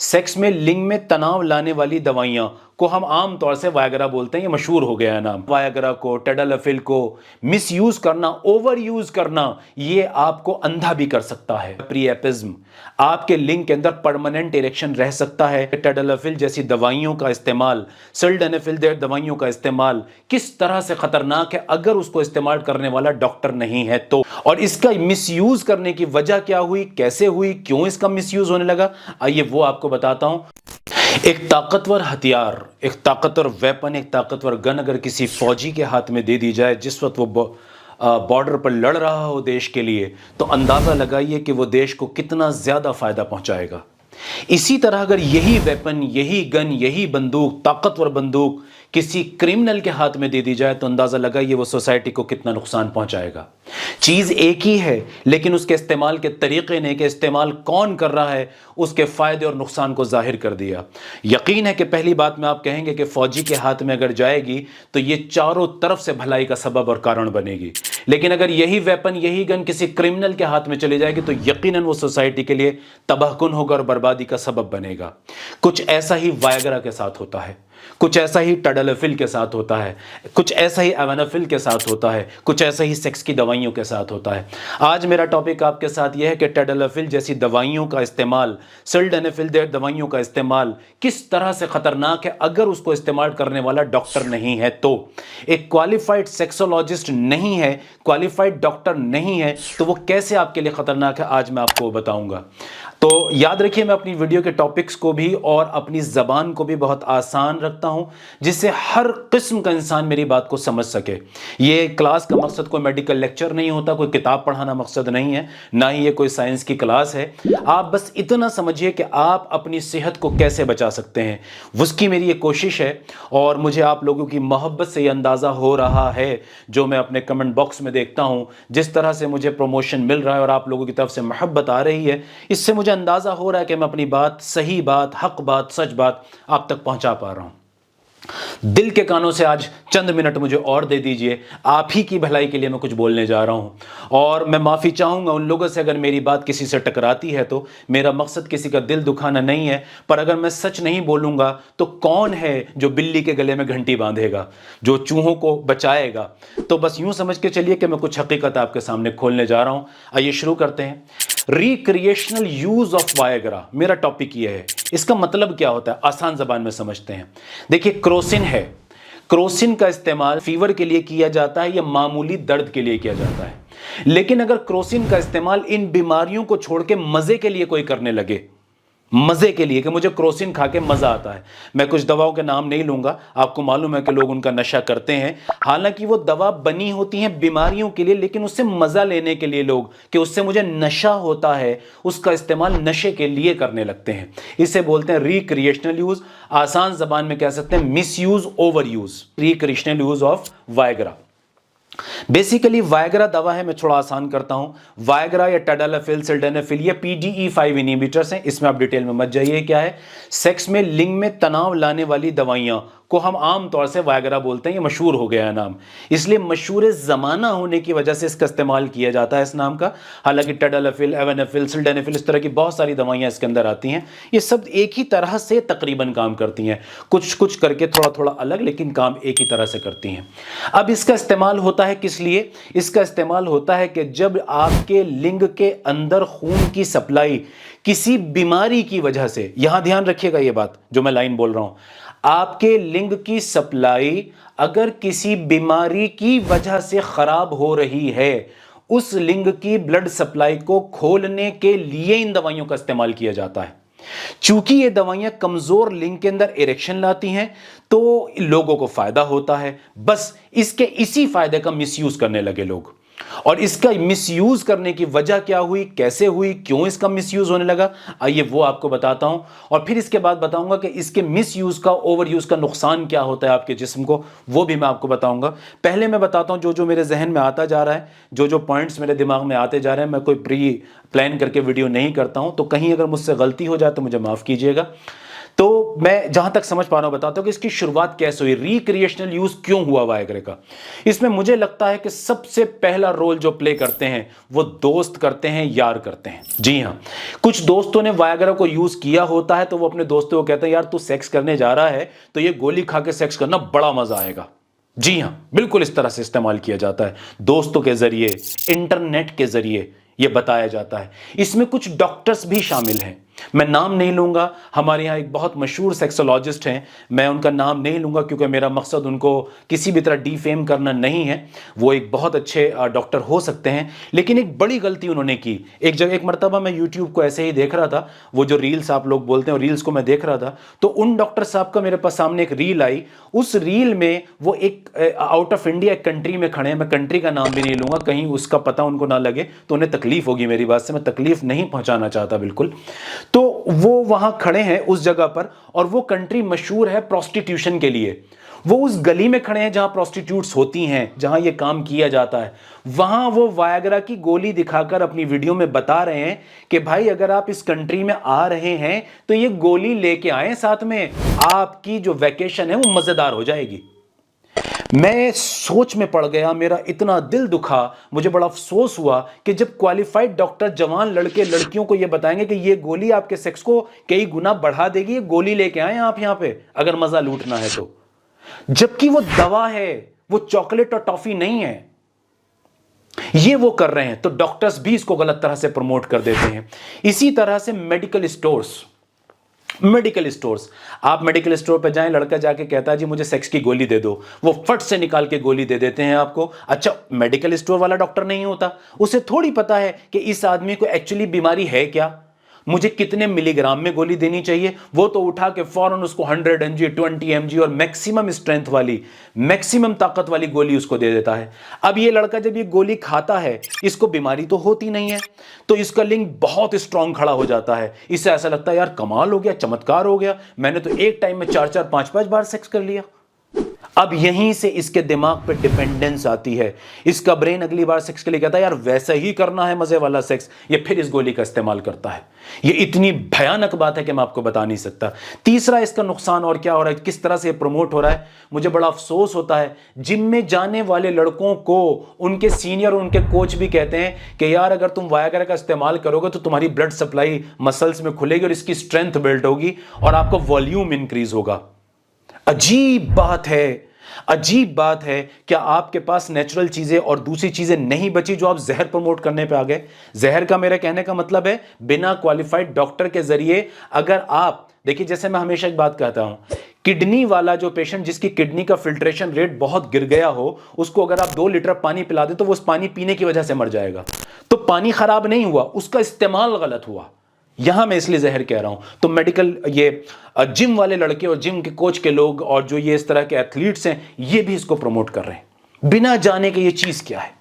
Sex में लिंग में तनाव लाने वाली दवाइयां को हम आम तौर से वायग्रा बोलते हैं। ये मशहूर हो गया है नाम। वायग्रा को, टेडालाफिल को मिस यूज करना, ओवर यूज करना, ये आपको अंधा भी कर सकता है। प्रिएपिज्म, आपके लिंग के अंदर परमानेंट इरेक्शन रह सकता है। टेडालाफिल जैसी दवाइयों का इस्तेमाल, सिल्डेनाफिल दवाइयों का इस्तेमाल किस तरह से खतरनाक है अगर उसको इस्तेमाल करने वाला डॉक्टर नहीं है तो। और इसका मिसयूज करने की वजह क्या हुई, कैसे हुई, क्यों इसका मिसयूज होने लगा, आइए वो आपको बताता हूं। एक ताकतवर हथियार, एक ताकतवर वेपन, एक ताकतवर गन अगर किसी फौजी के हाथ में दे दी जाए जिस वक्त वो बॉर्डर पर लड़ रहा हो देश के लिए, तो अंदाजा लगाइए कि वो देश को कितना ज्यादा फायदा पहुंचाएगा। इसी तरह अगर यही वेपन, यही गन, यही बंदूक, ताकतवर बंदूक किसी क्रिमिनल के हाथ में दे दी जाए तो अंदाजा लगाइए वो सोसाइटी को कितना नुकसान पहुंचाएगा। चीज एक ही है लेकिन उसके इस्तेमाल के तरीके ने, कि इस्तेमाल कौन कर रहा है, उसके फायदे और नुकसान को जाहिर कर दिया। यकीन है कि पहली बात में आप कहेंगे कि फौजी के हाथ में अगर जाएगी तो ये चारों तरफ से भलाई का सबब और कारण बनेगी। लेकिन अगर यही वेपन, यही गन किसी क्रिमिनल के हाथ में चली जाएगी तो यकीनन वो सोसाइटी के लिए तबाहकुन होगा और बर्बादी का सबब बनेगा। कुछ ऐसा ही वायग्रा के साथ होता है, कुछ ऐसा ही टेडालाफिल के साथ होता है, कुछ ऐसा ही एवानाफिल के साथ होता है, कुछ ऐसा ही सेक्स की दवाइयों के साथ होता है। आज मेरा टॉपिक आपके साथ यह है कि टेडालाफिल जैसी दवाइयों का इस्तेमाल, सिल्डेनाफिल दवाइयों का इस्तेमाल किस तरह से खतरनाक है अगर उसको इस्तेमाल करने वाला डॉक्टर नहीं है तो। एक क्वालिफाइड सेक्सोलॉजिस्ट नहीं है, क्वालिफाइड डॉक्टर नहीं है तो वो कैसे आपके लिए खतरनाक है, आज मैं आपको बताऊंगा। तो याद रखिए, मैं अपनी वीडियो के टॉपिक्स को भी और अपनी जबान को भी बहुत आसान रखता हूं जिससे हर किस्म का इंसान मेरी बात को समझ सके। ये क्लास का मकसद कोई मेडिकल लेक्चर नहीं होता, कोई किताब पढ़ाना मकसद नहीं है, ना ही ये कोई साइंस की क्लास है। आप बस इतना समझिए कि आप अपनी सेहत को कैसे बचा सकते हैं, उसकी मेरी ये कोशिश है। और मुझे आप लोगों की मोहब्बत से ये अंदाज़ा हो रहा है, जो मैं अपने कमेंट बॉक्स में देखता हूं, जिस तरह से मुझे प्रमोशन मिल रहा है और आप लोगों की तरफ से मोहब्बत आ रही है, इससे मुझे अंदाजा हो रहा है कि मैं अपनी बात, सही बात, हक बात, सच बात आप तक पहुंचा पा रहा हूं। दिल के कानों से आज चंद मिनट मुझे और दे दीजिए, आप ही की भलाई के लिए मैं कुछ बोलने जा रहा हूं। और मैं माफ़ी चाहूँगा उन लोगों से अगर मेरी बात किसी से टकराती है तो। मेरा मकसद किसी का दिल दुखाना नहीं है, पर अगर मैं सच नहीं बोलूँगा तो कौन है जो बिल्ली के गले में घंटी बांधेगा, जो चूहों को बचाएगा। तो बस यूँ समझ के चलिए कि मैं कुछ हकीकत आपके सामने खोलने जा रहा हूँ। आइए शुरू करते हैं। रिक्रिएशनल यूज ऑफ वायग्रा, मेरा टॉपिक ये है। इसका मतलब क्या होता है, आसान जबान में समझते हैं। देखिए, क्रोसिन है, क्रोसिन का इस्तेमाल फीवर के लिए किया जाता है या मामूली दर्द के लिए किया जाता है। लेकिन अगर क्रोसिन का इस्तेमाल इन बीमारियों को छोड़ के मजे के लिए कोई करने लगे, मजे के लिए कि मुझे क्रोसिन खा के मजा आता है, मैं कुछ दवाओं के नाम नहीं लूंगा, आपको मालूम है कि लोग उनका नशा करते हैं, हालांकि वो दवा बनी होती है बीमारियों के लिए, लेकिन उससे मजा लेने के लिए लोग, कि उससे मुझे नशा होता है, उसका इस्तेमाल नशे के लिए करने लगते हैं। इसे बोलते हैं रिक्रिएशनल यूज, आसान जबान में कह सकते हैं miss use, over use, recreational use of Viagra. Basically Viagra दवा है, मैं थोड़ा आसान करता हूं। वायग्रा या टेडालाफिल, सिल्डेनाफिल, ये PDE5 इनहिबिटर्स हैं। इसमें आप डिटेल में मत जाइए क्या है। सेक्स में लिंग में तनाव लाने वाली दवाइयां को हम आम तौर से वायग्रा बोलते हैं। ये मशहूर हो गया है नाम, इसलिए मशहूर जमाना होने की वजह से इसका इस्तेमाल किया जाता है इस नाम का। हालांकि टेडालाफिल, एवानाफिल, सिल्डेनाफिल, इस तरह की बहुत सारी दवाइयां इसके अंदर आती हैं। ये सब एक ही तरह से तकरीबन काम करती हैं, कुछ कुछ करके थोड़ा थोड़ा अलग, लेकिन काम एक ही तरह से करती हैं। अब इसका इस्तेमाल होता है किस लिए? इसका इस्तेमाल होता है कि जब आपके लिंग के अंदर खून की सप्लाई किसी बीमारी की वजह से, यहां ध्यान रखिएगा ये बात जो मैं लाइन बोल रहा हूं, आपके लिंग की सप्लाई अगर किसी बीमारी की वजह से खराब हो रही है, उस लिंग की ब्लड सप्लाई को खोलने के लिए इन दवाइयों का इस्तेमाल किया जाता है। चूंकि ये दवाइयां कमजोर लिंग के अंदर इरेक्शन लाती हैं तो लोगों को फायदा होता है, बस इसके इसी फायदे का मिसयूज करने लगे लोग। और इसका मिसयूज करने की वजह क्या हुई, कैसे हुई, क्यों इसका मिसयूज होने लगा, आइए वो आपको बताता हूं। और फिर इसके बाद बताऊंगा कि इसके मिसयूज का, ओवर यूज का नुकसान क्या होता है आपके जिस्म को, वो भी मैं आपको बताऊंगा। पहले मैं बताता हूं जो जो मेरे जहन में आता जा रहा है, जो जो पॉइंट्स मेरे दिमाग में आते जा रहे हैं। मैं कोई प्री प्लान करके वीडियो नहीं करता हूं, तो कहीं अगर मुझसे गलती हो जाए तो मुझे माफ कीजिएगा। तो मैं जहां तक समझ पा रहा हूं बताता हूं कि इसकी शुरुआत कैसे हुई, रिक्रिएशनल यूज क्यों हुआ वायग्रा का। इसमें मुझे लगता है कि सबसे पहला रोल जो प्ले करते हैं वो दोस्त करते हैं, यार करते हैं। जी हां, कुछ दोस्तों ने वायग्रा को यूज किया होता है तो वो अपने दोस्तों को कहते हैं यार तू सेक्स करने जा रहा है तो ये गोली खा के सेक्स करना बड़ा मजा आएगा। जी हां, बिल्कुल इस तरह से इस्तेमाल किया जाता है, दोस्तों के जरिए, इंटरनेट के जरिए यह बताया जाता है। इसमें कुछ डॉक्टर्स भी शामिल हैं, मैं नाम नहीं लूंगा। हमारे यहाँ एक बहुत मशहूर सेक्सोलॉजिस्ट हैं, मैं उनका नाम नहीं लूंगा क्योंकि मेरा मकसद उनको किसी भी तरह डिफेम करना नहीं है। वो एक बहुत अच्छे डॉक्टर हो सकते हैं, लेकिन एक बड़ी गलती उन्होंने की। एक मरतबा मैं यूट्यूब को ऐसे ही देख रहा था, वो जो रील्स आप लोग बोलते हैं, रील्स को मैं देख रहा था, तो उन डॉक्टर साहब का मेरे पास सामने एक रील आई। उस रील में वो एक आउट ऑफ इंडिया एक कंट्री में खड़े हैं, मैं कंट्री का नाम भी नहीं लूंगा, कहीं उसका पता उनको ना लगे तो उन्हें तकलीफ होगी मेरी बात से, मैं तकलीफ नहीं पहुंचाना चाहता बिल्कुल। तो वो वहां खड़े हैं उस जगह पर, और वो कंट्री मशहूर है प्रोस्टिट्यूशन के लिए। वो उस गली में खड़े हैं जहां प्रोस्टिट्यूट्स होती हैं, जहां ये काम किया जाता है। वहां वो वायग्रा की गोली दिखाकर अपनी वीडियो में बता रहे हैं कि भाई अगर आप इस कंट्री में आ रहे हैं तो ये गोली लेके आए साथ में, आपकी जो वैकेशन है वो मजेदार हो जाएगी। मैं सोच में पड़ गया, मेरा इतना दिल दुखा, मुझे बड़ा अफसोस हुआ कि जब क्वालिफाइड डॉक्टर जवान लड़के लड़कियों को यह बताएंगे कि यह गोली आपके सेक्स को कई गुना बढ़ा देगी, ये गोली लेके आए आप यहां पे अगर मजा लूटना है तो, जबकि वो दवा है, वो चॉकलेट और टॉफी नहीं है। ये वो कर रहे हैं तो डॉक्टर्स भी इसको गलत तरह से प्रमोट कर देते हैं। इसी तरह से मेडिकल स्टोर्स, आप मेडिकल स्टोर पे जाएं, लड़का जाके कहता है जी मुझे सेक्स की गोली दे दो, वो फट से निकाल के गोली दे देते हैं आपको। अच्छा, मेडिकल स्टोर वाला डॉक्टर नहीं होता, उसे थोड़ी पता है कि इस आदमी को एक्चुअली बीमारी है क्या, मुझे कितने मिलीग्राम में गोली देनी चाहिए। वो तो उठा के फौरन उसको 100 mg 20 mg और मैक्सिमम स्ट्रेंथ वाली, मैक्सिमम ताकत वाली गोली उसको दे देता है। अब ये लड़का जब ये गोली खाता है, इसको बीमारी तो होती नहीं है, तो इसका लिंक बहुत स्ट्रांग खड़ा हो जाता है। इससे ऐसा लगता है यार कमाल हो गया, चमत्कार हो गया, मैंने तो एक टाइम में 4-4 5-5 बार सेक्स कर लिया। अब यहीं से इसके दिमाग पे डिपेंडेंस आती है, इसका ब्रेन अगली बार सेक्स के लिए कहता है यार वैसा ही करना है मजे वाला सेक्स, ये फिर इस गोली का इस्तेमाल करता है। ये इतनी भयानक बात है कि मैं आपको बता नहीं सकता। तीसरा इसका नुकसान और क्या हो रहा है, किस तरह से ये प्रमोट हो रहा है, मुझे बड़ा अफसोस होता है। जिम में जाने वाले लड़कों को उनके सीनियर, उनके कोच भी कहते हैं कि यार अगर तुम वायग्रा का इस्तेमाल करोगे तो तुम्हारी ब्लड सप्लाई मसल्स में खुलेगी और इसकी स्ट्रेंथ बिल्ड होगी और आपका वॉल्यूम इंक्रीज होगा। अजीब बात है, अजीब बात है, क्या आपके पास नेचुरल चीजें और दूसरी चीजें नहीं बची जो आप जहर प्रमोट करने पे आ गए। जहर का मेरे कहने का मतलब है बिना क्वालिफाइड डॉक्टर के जरिए, अगर आप देखिए, जैसे मैं हमेशा एक बात कहता हूं, किडनी वाला जो पेशेंट जिसकी किडनी का फिल्ट्रेशन रेट बहुत गिर गया हो, उसको अगर आप 2 लीटर पानी पिला दे तो वो उस पानी पीने की वजह से मर जाएगा। तो पानी खराब नहीं हुआ, उसका इस्तेमाल गलत हुआ। यहां मैं इसलिए जहर कह रहा हूं। तो मेडिकल, ये जिम वाले लड़के और जिम के कोच के लोग और जो ये इस तरह के एथलीट्स हैं, ये भी इसको प्रमोट कर रहे हैं बिना जाने के ये चीज क्या है।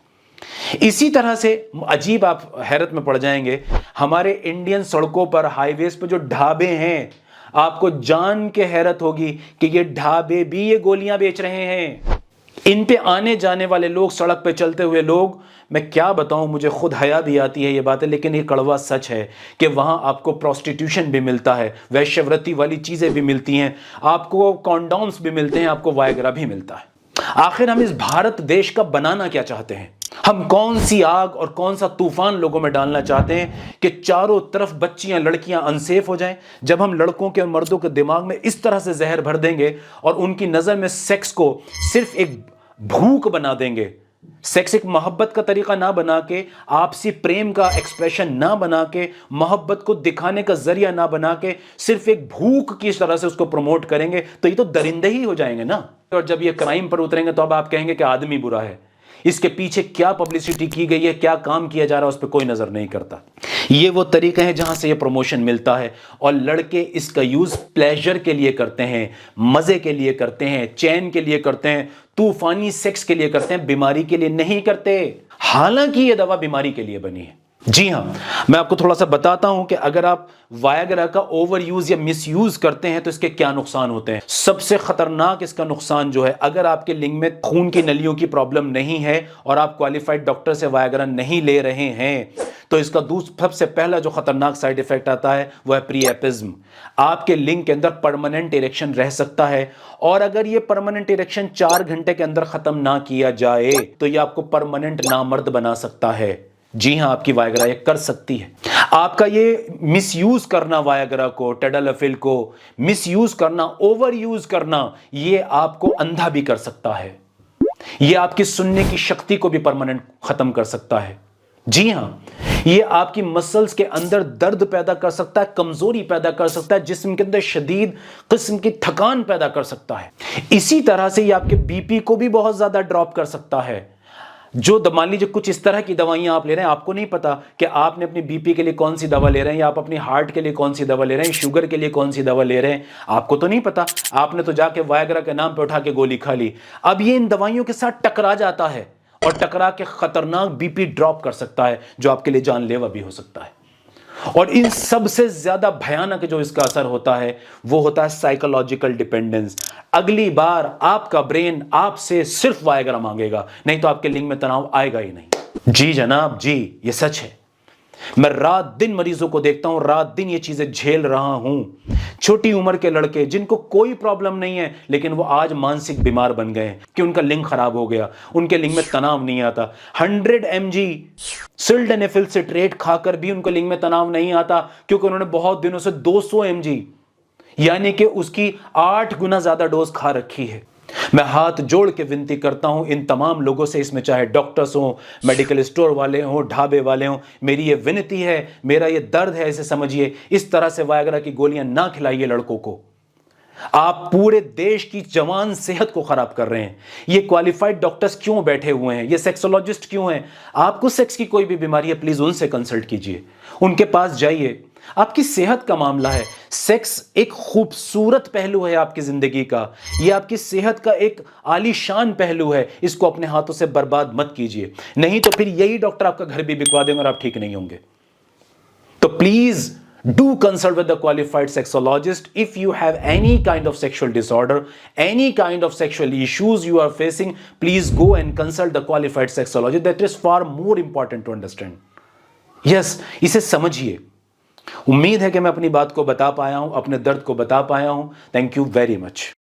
इसी तरह से अजीब, आप हैरत में पड़ जाएंगे, हमारे इंडियन सड़कों पर, हाईवेज पर जो ढाबे हैं, आपको जान के हैरत होगी कि ये ढाबे भी ये गोलियां बेच रहे हैं। इन पे आने जाने वाले लोग, सड़क पे चलते हुए लोग, मैं क्या बताऊं, मुझे खुद हया भी आती है ये बातें, लेकिन ये कड़वा सच है कि वहां आपको प्रोस्टिट्यूशन भी मिलता है, वैश्यवृत्ति वाली चीजें भी मिलती हैं, आपको कॉन्डोम्स भी मिलते हैं, आपको वायग्रा भी मिलता है। आखिर हम इस भारत देश का बनाना क्या चाहते हैं? हम कौन सी आग और कौन सा तूफान लोगों में डालना चाहते हैं कि चारों तरफ बच्चियां, लड़कियां अनसेफ हो जाएं? जब हम लड़कों के और मर्दों के दिमाग में इस तरह से जहर भर देंगे और उनकी नजर में सेक्स को सिर्फ एक भूख बना देंगे, सेक्स एक मोहब्बत का तरीका ना बना के, आपसी प्रेम का एक्सप्रेशन ना बना के, मोहब्बत को दिखाने का जरिया ना बना के, सिर्फ एक भूख की तरह से उसको प्रमोट करेंगे, तो ये तो दरिंदे ही हो जाएंगे ना। और जब ये क्राइम पर उतरेंगे तो अब आप कहेंगे कि आदमी बुरा है। इसके पीछे क्या पब्लिसिटी की गई है, क्या काम किया जा रहा है, उस पर कोई नजर नहीं करता। ये वो तरीके हैं जहां से ये प्रमोशन मिलता है, और लड़के इसका यूज प्लेजर के लिए करते हैं, मजे के लिए करते हैं, चैन के लिए करते हैं, तूफानी सेक्स के लिए करते हैं, बीमारी के लिए नहीं करते। हालांकि ये दवा बीमारी के लिए बनी है। जी हां, मैं आपको थोड़ा सा बताता हूं कि अगर आप वायग्रा का ओवर यूज या मिस यूज करते हैं तो इसके क्या नुकसान होते हैं। सबसे खतरनाक इसका नुकसान जो है, अगर आपके लिंग में खून की नलियों की प्रॉब्लम नहीं है और आप क्वालिफाइड डॉक्टर से वायग्रा नहीं ले रहे हैं, तो इसका सबसे पहला जो खतरनाक साइड इफेक्ट आता है वो है प्रीएपिज्म। आपके लिंग के अंदर परमानेंट इरेक्शन रह सकता है, और अगर ये परमानेंट इरेक्शन 4 घंटे के अंदर खत्म ना किया जाए तो ये आपको परमानेंट नामर्द बना सकता है। जी हां, आपकी वायग्रा ये कर सकती है। आपका ये मिसयूज करना, वायग्रा को, टेडालाफिल को मिसयूज करना, ओवर यूज करना, ये आपको अंधा भी कर सकता है। ये आपकी सुनने की शक्ति को भी परमानेंट खत्म कर सकता है। जी हां, ये आपकी मसल्स के अंदर दर्द पैदा कर सकता है, कमजोरी पैदा कर सकता है, जिस्म के अंदर शदीद किस्म की थकान पैदा कर सकता है। इसी तरह से ये आपके बीपी को भी बहुत ज्यादा ड्रॉप कर सकता है। जो मान लीजिए कुछ इस तरह की दवाइयां आप ले रहे हैं, आपको नहीं पता कि आपने अपनी बीपी के लिए कौन सी दवा ले रहे हैं, या आप अपनी हार्ट के लिए कौन सी दवा ले रहे हैं, शुगर के लिए कौन सी दवा ले रहे हैं, आपको तो नहीं पता। आपने तो जाके वायग्रा के नाम पे उठा के गोली खा ली। अब ये इन दवाइयों के साथ टकरा जाता है और टकरा के खतरनाक बीपी ड्रॉप कर सकता है, जो आपके लिए जानलेवा भी हो सकता है। और इन सबसे ज्यादा भयानक जो इसका असर होता है वो होता है साइकोलॉजिकल डिपेंडेंस। अगली बार आपका ब्रेन आपसे सिर्फ वायग्रा मांगेगा, नहीं तो आपके लिंग में तनाव आएगा ही नहीं। जी जनाब, जी, ये सच है। मैं रात दिन मरीजों को देखता हूं, रात दिन ये चीजें झेल रहा हूं। छोटी उम्र के लड़के जिनको कोई प्रॉब्लम नहीं है, लेकिन वो आज मानसिक बीमार बन गए कि उनका लिंग खराब हो गया, उनके लिंग में तनाव नहीं आता। 100 mg सिल्डेनाफिल सिट्रेट खाकर भी उनको लिंग में तनाव नहीं आता, क्योंकि उन्होंने बहुत दिनों से 200 mg यानी कि उसकी 8 गुना ज्यादा डोज खा रखी है। मैं हाथ जोड़ के विनती करता हूं इन तमाम लोगों से, इसमें चाहे डॉक्टर्स हो, मेडिकल स्टोर वाले हो, ढाबे वाले हो, मेरी ये विनती है, मेरा ये दर्द है, इसे समझिए। इस तरह से वायग्रा की गोलियां ना खिलाइए लड़कों को। आप पूरे देश की जवान सेहत को खराब कर रहे हैं। ये क्वालिफाइड डॉक्टर्स क्यों बैठे हुए हैं, ये सेक्सोलॉजिस्ट क्यों हैं? आपको सेक्स की कोई भी बीमारी है, प्लीज उनसे कंसल्ट कीजिए, उनके पास जाइए। आपकी सेहत का मामला है। सेक्स एक खूबसूरत पहलू है आपकी जिंदगी का, यह आपकी सेहत का एक आलीशान पहलू है। इसको अपने हाथों से बर्बाद मत कीजिए, नहीं तो फिर यही डॉक्टर आपका घर भी बिकवा देंगे और आप ठीक नहीं होंगे। तो please do consult with the qualified sexologist if you have any kind of sexual disorder, any kind of sexual issues you are facing. Please go and consult the qualified sexologist. That is far more important to understand. Yes, इसे समझिए। उम्मीद है कि मैं अपनी बात को बता पाया हूं, अपने दर्द को बता पाया हूं। Thank you very much.